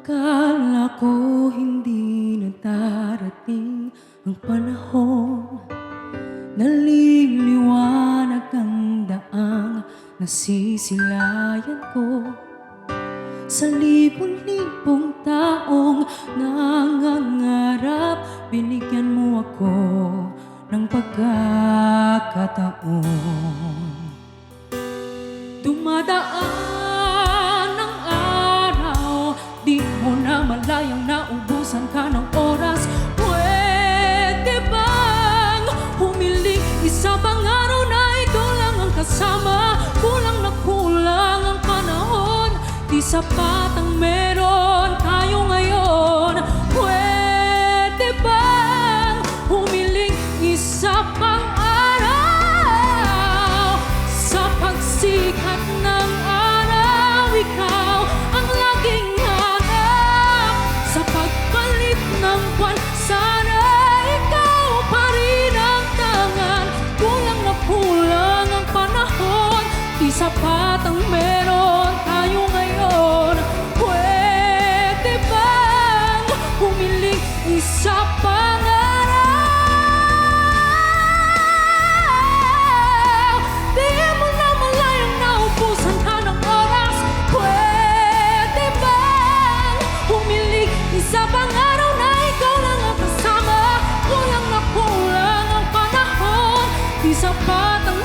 Akala ko hindi na darating ang panahon, naliliwanag ang daang nasisilayan ko. Sa libong-libong taong nangangarap, binigyan mo ako ng pagkakataon. Dumadaan ang araw, di mo na malayang naubusan ka ng oras. Pwede bang humiling isa pang araw na ikaw lang ang kasama? Kulang na kulang ang panahon, di sapat ang meron tayo ngayon. Pwede bang humiling isa pang araw? Sa pagsikat ng araw, ikaw ang laging hanap. Sa pagpalit ng buwan, sana ikaw pa rin ang tangan. Kulang na kulang ang panahon, di sapat ang meron tayo ngayon. Pwede bang humiling isa pang araw? Di mo na malayang naubusan ka ng oras. Pwede bang humiling isa pang araw na ikaw lang ang kasama? Kulang na kulang ang panahon, di sapat ang